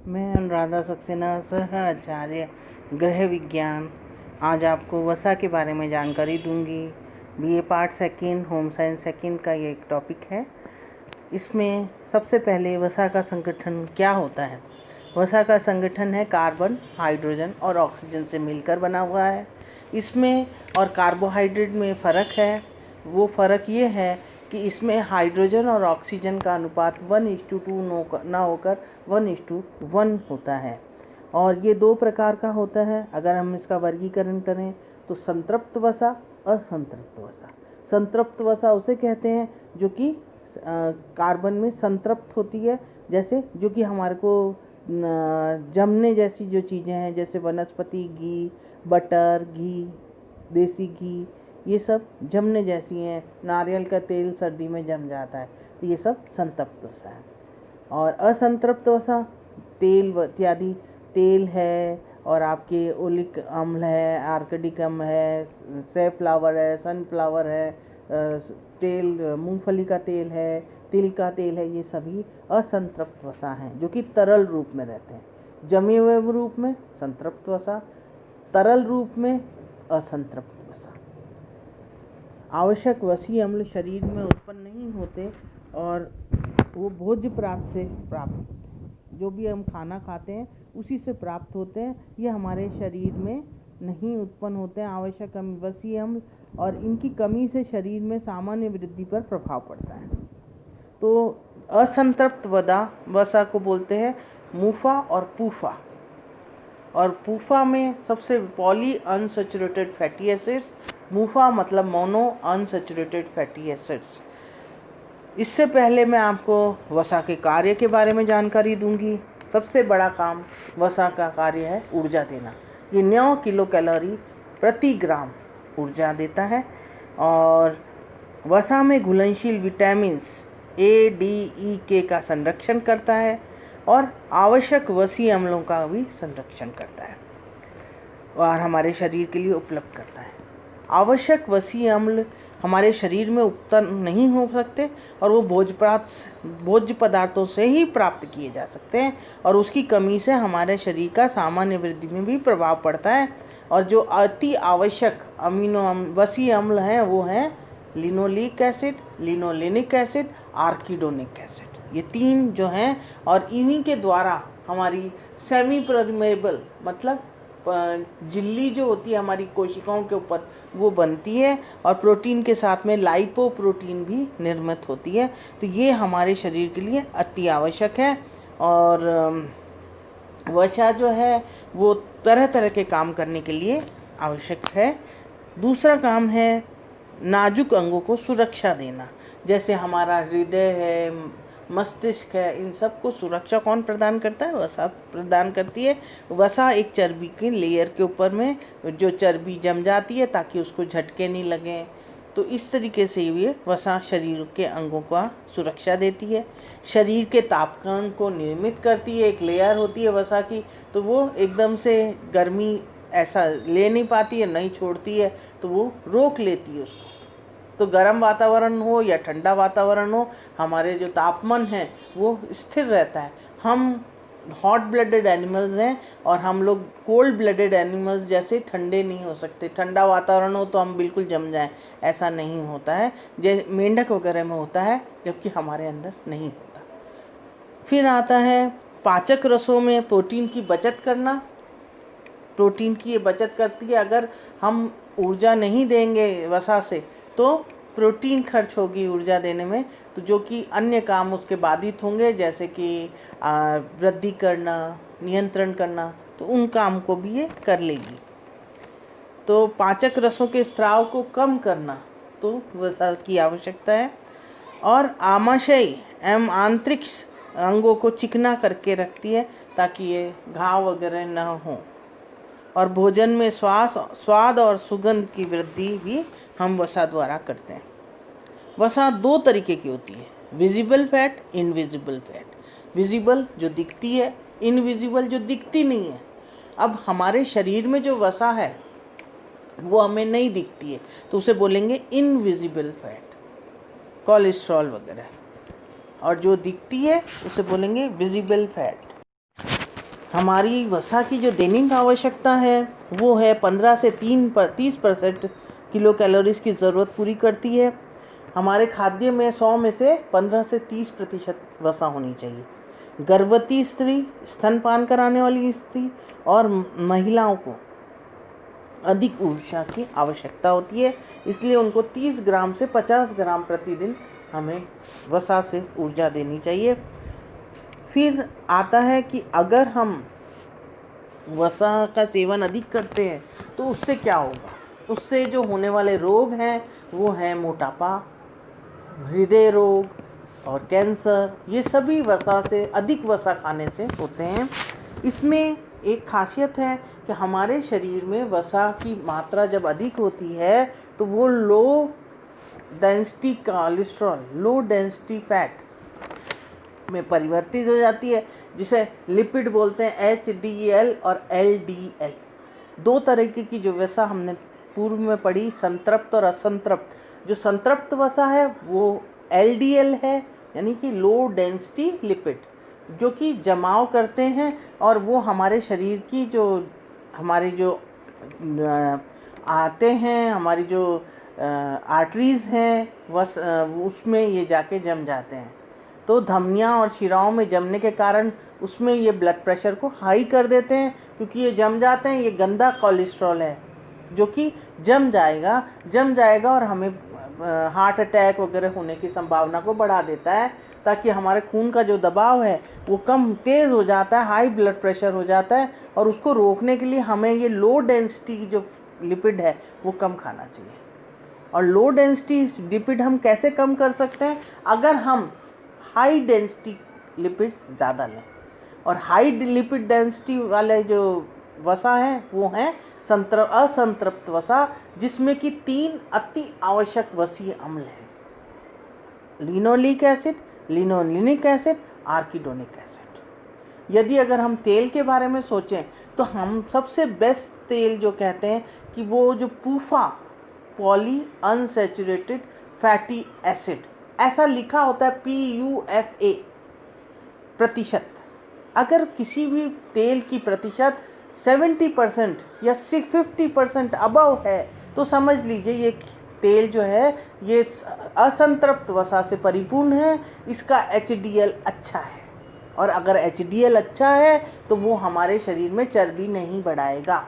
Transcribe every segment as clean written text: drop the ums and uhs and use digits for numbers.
मैं अनुराधा सक्सेना सह आचार्य गृह विज्ञान आज आपको वसा के बारे में जानकारी दूंगी। BA part second home science second का ये एक टॉपिक है। इसमें सबसे पहले वसा का संगठन क्या होता है। वसा का संगठन है कार्बन, हाइड्रोजन और ऑक्सीजन से मिलकर बना हुआ है। इसमें और कार्बोहाइड्रेट में फ़र्क है। वो फ़र्क ये है कि इसमें हाइड्रोजन और ऑक्सीजन का अनुपात 1:2 ना होकर 1:1 होता है। और ये दो प्रकार का होता है। अगर हम इसका वर्गीकरण करें तो संतृप्त वसा, असंतृप्त वसा। संतृप्त वसा उसे कहते हैं जो कि कार्बन में संतृप्त होती है, जैसे जो कि हमारे को जमने जैसी जो चीज़ें हैं, जैसे वनस्पति घी, बटर, घी, देसी घी, ये सब जमने जैसी हैं। नारियल का तेल सर्दी में जम जाता है, तो ये सब संतृप्त वसा है। और असंतृप्त वसा तेल इत्यादि तेल है, और आपके ओलिक अम्ल है, आर्किडिक अम्ल है, सेफ्लावर है, सनफ्लावर है, तेल मूंगफली का तेल है, तिल का तेल है। ये सभी असंतृप्त वसा हैं जो कि तरल रूप में रहते हैं। जमे हुए रूप में संतृप्त वसा, तरल रूप में असंतृप्त वसा। आवश्यक वसीय अम्ल शरीर में उत्पन्न नहीं होते और वो भोज्य पदार्थ से प्राप्त होते हैं। जो भी हम खाना खाते हैं उसी से प्राप्त होते हैं। ये हमारे शरीर में नहीं उत्पन्न होते हैं आवश्यक वसीय अम्ल, और इनकी कमी से शरीर में सामान्य वृद्धि पर प्रभाव पड़ता है। तो असंतृप्त वसा को बोलते हैं मूफा और पूफा। और पूफा में सबसे पॉली अनसैचुरेटेड फैटी एसिड्स, मूफा मतलब मोनो अनसैचुरेटेड फैटी एसिड्स। इससे पहले मैं आपको वसा के कार्य के बारे में जानकारी दूंगी। सबसे बड़ा काम वसा का कार्य है ऊर्जा देना। ये 9 किलो कैलोरी प्रति ग्राम ऊर्जा देता है। और वसा में घुलनशील विटामिन्स ए, डी, ई, के का संरक्षण करता है और आवश्यक वसीय अम्लों का भी संरक्षण करता है और हमारे शरीर के लिए उपलब्ध करता है। आवश्यक वसीय अम्ल हमारे शरीर में उत्पन्न नहीं हो सकते और वो भोज्य पदार्थों से ही प्राप्त किए जा सकते हैं, और उसकी कमी से हमारे शरीर का सामान्य वृद्धि में भी प्रभाव पड़ता है। और जो अति आवश्यक वसीय अम्ल हैं वो हैं linoleic acid, linolenic acid, arachidonic acid. ये 3 जो हैं, और इन्हीं के द्वारा हमारी सेमी परमेबल मतलब झिल्ली जो होती है हमारी कोशिकाओं के ऊपर वो बनती है, और प्रोटीन के साथ में लाइपोप्रोटीन भी निर्मित होती है। तो ये हमारे शरीर के लिए अति आवश्यक है। और वसा जो है वो तरह तरह के काम करने के लिए आवश्यक है। दूसरा काम है नाजुक अंगों को सुरक्षा देना, जैसे हमारा हृदय है, मस्तिष्क है। इन सब को सुरक्षा कौन प्रदान करता है? वसा प्रदान करती है। वसा एक चर्बी के लेयर के ऊपर में जो चर्बी जम जाती है ताकि उसको झटके नहीं लगें। तो इस तरीके से ये वसा शरीर के अंगों का सुरक्षा देती है। शरीर के तापमान को निर्मित करती है। एक लेयर होती है वसा की, तो वो एकदम से गर्मी ऐसा ले नहीं पाती है, नहीं छोड़ती है, तो वो रोक लेती है उसको। तो गर्म वातावरण हो या ठंडा वातावरण हो, हमारे जो तापमान है वो स्थिर रहता है। हम हॉट ब्लडेड एनिमल्स हैं और हम लोग कोल्ड ब्लडेड एनिमल्स जैसे ठंडे नहीं हो सकते। ठंडा वातावरण हो तो हम बिल्कुल जम जाएं, ऐसा नहीं होता है। जैसे मेंढक वगैरह में होता है, जबकि हमारे अंदर नहीं होता। फिर आता है पाचक रसों में प्रोटीन की बचत करना। प्रोटीन की ये बचत करती है। अगर हम ऊर्जा नहीं देंगे वसा से तो प्रोटीन खर्च होगी ऊर्जा देने में, तो जो कि अन्य काम उसके बाधित होंगे, जैसे कि वृद्धि करना, नियंत्रण करना, तो उन काम को भी ये कर लेगी। तो पाचक रसों के स्राव को कम करना तो वसा की आवश्यकता है। और आमाशय एवं आंतरिक अंगों को चिकना करके रखती है ताकि ये घाव वगैरह न हो। और भोजन में स्वाद और सुगंध की वृद्धि भी हम वसा द्वारा करते हैं। वसा 2 तरीके की होती है, visible fat, invisible fat. Visible जो दिखती है, इनविजिबल जो दिखती नहीं है। अब हमारे शरीर में जो वसा है वो हमें नहीं दिखती है, तो उसे बोलेंगे इनविजिबल फैट, कोलेस्ट्रॉल वगैरह। और जो दिखती है उसे बोलेंगे विजिबल फैट। हमारी वसा की जो दैनिक आवश्यकता है वो है 15 से 30% किलो कैलोरीज की ज़रूरत पूरी करती है। हमारे खाद्य में 100 में से 15 से 30% वसा होनी चाहिए। गर्भवती स्त्री, स्तनपान कराने वाली स्त्री और महिलाओं को अधिक ऊर्जा की आवश्यकता होती है, इसलिए उनको 30 ग्राम से 50 ग्राम प्रतिदिन हमें वसा से ऊर्जा देनी चाहिए। फिर आता है कि अगर हम वसा का सेवन अधिक करते हैं तो उससे क्या होगा। उससे जो होने वाले रोग हैं वो हैं मोटापा, हृदय रोग और कैंसर। ये सभी वसा से, अधिक वसा खाने से होते हैं। इसमें एक खासियत है कि हमारे शरीर में वसा की मात्रा जब अधिक होती है तो वो low density cholesterol, low density fat में परिवर्तित हो जाती है, जिसे लिपिड बोलते हैं, HDL और LDL। दो तरीके की जो वसा हमने पूर्व में पढ़ी, संतृप्त और असंतृप्त। जो संतृप्त वसा है वो LDL है, यानी कि लो डेंसिटी लिपिड, जो कि जमाव करते हैं और वो हमारे शरीर की हमारे जो आते हैं, हमारी जो आर्टरीज़ हैं उसमें ये जाके जम जाते हैं। तो धमनियाँ और शिराओं में जमने के कारण उसमें ये ब्लड प्रेशर को हाई कर देते हैं, क्योंकि ये जम जाते हैं। ये गंदा कोलेस्ट्रॉल है जो कि जम जाएगा और हमें हार्ट अटैक वगैरह होने की संभावना को बढ़ा देता है, ताकि हमारे खून का जो दबाव है वो तेज़ हो जाता है, हाई ब्लड प्रेशर हो जाता है। और उसको रोकने के लिए हमें ये लो डेंसिटी जो लिपिड है वो कम खाना चाहिए। और लो डेंसिटी लिपिड हम कैसे कम कर सकते हैं? अगर हम हाई डेंसिटी लिपिड्स ज़्यादा लें। और हाई लिपिड डेंसिटी वाले जो वसा है वो हैं असंतृप्त वसा, जिसमें कि 3 अति आवश्यक वसीय अम्ल हैं: linoleic acid, linolenic acid, arachidonic acid. यदि अगर हम तेल के बारे में सोचें तो हम सबसे बेस्ट तेल जो कहते हैं कि वो जो पूफा, पॉली अनसैचुरेटेड फैटी एसिड, ऐसा लिखा होता है PUFA प्रतिशत। अगर किसी भी तेल की प्रतिशत 70% या 50% अबव है तो समझ लीजिए ये तेल जो है ये असंतृप्त वसा से परिपूर्ण है, इसका HDL अच्छा है। और अगर HDL अच्छा है तो वो हमारे शरीर में चर्बी नहीं बढ़ाएगा।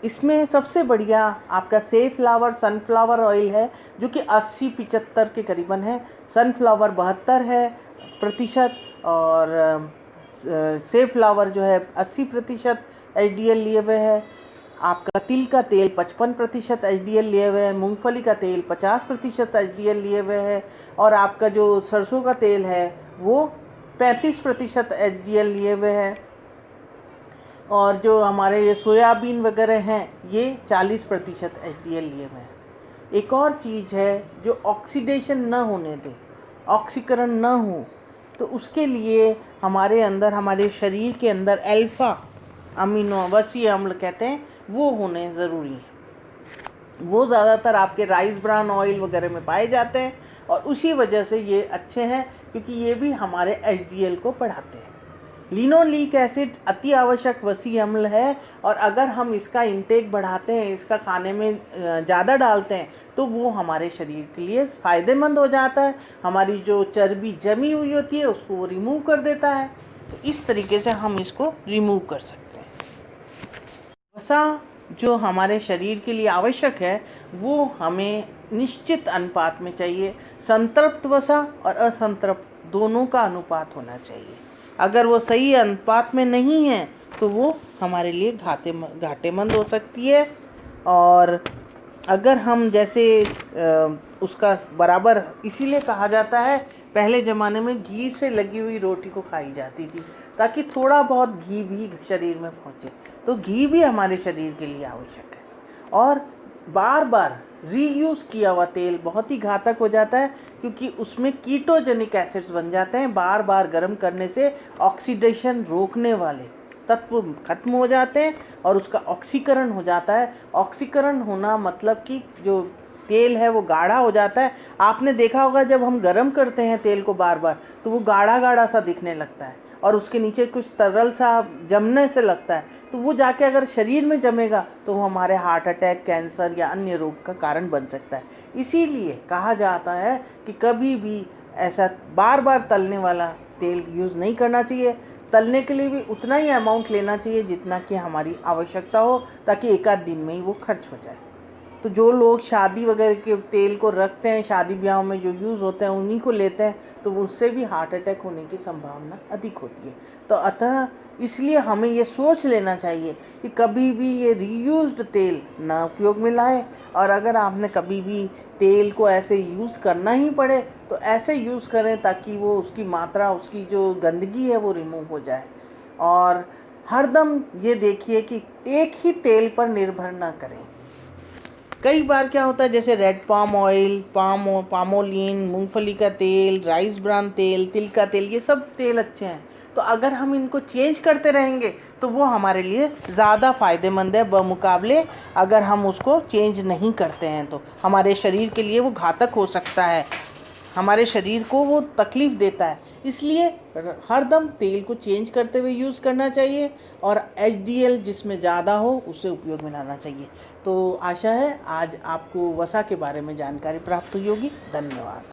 इसमें सबसे बढ़िया आपका सेफ्लावर सनफ्लावर ऑयल है, जो कि 80-75 के करीबन है। सनफ्लावर 72 है प्रतिशत और सेफ्लावर जो है 80% HDL लिए हुए है। आपका तिल का तेल 55% HDL लिए हुए है, मूंगफली का तेल 50% HDL लिए हुए है, और आपका जो सरसों का तेल है वो 35% HDL लिए हुए है, और जो हमारे ये सोयाबीन वगैरह हैं ये 40% HDL लिए हुए हैं। एक और चीज़ है जो ऑक्सीडेशन न होने दे, ऑक्सीकरण न हो, तो उसके लिए हमारे अंदर, हमारे शरीर के अंदर अल्फ़ा अमीनो वसीय अम्ल कहते हैं वो होने ज़रूरी हैं। वो ज़्यादातर आपके राइस ब्रान ऑयल वगैरह में पाए जाते हैं और उसी वजह से ये अच्छे हैं, क्योंकि ये भी हमारे HDL को बढ़ाते हैं। लिनोलिक एसिड अति आवश्यक वसीय अम्ल है, और अगर हम इसका इंटेक बढ़ाते हैं, इसका खाने में ज़्यादा डालते हैं, तो वो हमारे शरीर के लिए फ़ायदेमंद हो जाता है। हमारी जो चर्बी जमी हुई होती है उसको वो रिमूव कर देता है। तो इस तरीके से हम इसको रिमूव कर सकते हैं। वसा जो हमारे शरीर के लिए आवश्यक है वो हमें निश्चित अनुपात में चाहिए। संतृप्त वसा और असंतृप्त दोनों का अनुपात होना चाहिए। अगर वो सही अनुपात में नहीं है तो वो हमारे लिए घाटेमंद हो सकती है। और अगर हम जैसे उसका बराबर, इसीलिए कहा जाता है पहले ज़माने में घी से लगी हुई रोटी को खाई जाती थी, ताकि थोड़ा बहुत घी भी शरीर में पहुँचे। तो घी भी हमारे शरीर के लिए आवश्यक है। और बार बार रीयूज़ किया हुआ तेल बहुत ही घातक हो जाता है, क्योंकि उसमें कीटोजेनिक एसिड्स बन जाते हैं। बार बार गर्म करने से ऑक्सीडेशन रोकने वाले तत्व खत्म हो जाते हैं और उसका ऑक्सीकरण हो जाता है। ऑक्सीकरण होना मतलब कि जो तेल है वो गाढ़ा हो जाता है। आपने देखा होगा जब हम गर्म करते हैं तेल को बार बार तो वो गाढ़ा गाढ़ा सा दिखने लगता है, और उसके नीचे कुछ तरल सा जमने से लगता है, तो वो जाके अगर शरीर में जमेगा तो वो हमारे हार्ट अटैक, कैंसर या अन्य रोग का कारण बन सकता है। इसीलिए कहा जाता है कि कभी भी ऐसा बार बार तलने वाला तेल यूज़ नहीं करना चाहिए। तलने के लिए भी उतना ही अमाउंट लेना चाहिए जितना कि हमारी आवश्यकता हो, ताकि एक आध दिन में ही वो खर्च हो जाए। तो जो लोग शादी वगैरह के तेल को रखते हैं, शादी ब्याह में जो यूज़ होते हैं उन्हीं को लेते हैं, तो उससे भी हार्ट अटैक होने की संभावना अधिक होती है। तो अतः इसलिए हमें ये सोच लेना चाहिए कि कभी भी ये रीयूज्ड तेल ना उपयोग में लाएं, और अगर आपने कभी भी तेल को ऐसे यूज़ करना ही पड़े तो ऐसे यूज़ करें ताकि वो उसकी मात्रा, उसकी जो गंदगी है वो रिमूव हो जाए। और हरदम ये देखिए कि एक ही तेल पर निर्भर ना करें। कई बार क्या होता है, जैसे रेड पाम ऑयल, पामोलिन, मूंगफली का तेल, राइस ब्रान तेल, तिल का तेल, ये सब तेल अच्छे हैं। तो अगर हम इनको चेंज करते रहेंगे तो वो हमारे लिए ज़्यादा फ़ायदेमंद है बमुकाबले अगर हम उसको चेंज नहीं करते हैं तो हमारे शरीर के लिए वो घातक हो सकता है, हमारे शरीर को वो तकलीफ़ देता है। इसलिए हरदम तेल को चेंज करते हुए यूज़ करना चाहिए और HDL जिसमें ज़्यादा हो उसे उपयोग में लाना चाहिए। तो आशा है आज आपको वसा के बारे में जानकारी प्राप्त हुई होगी। धन्यवाद।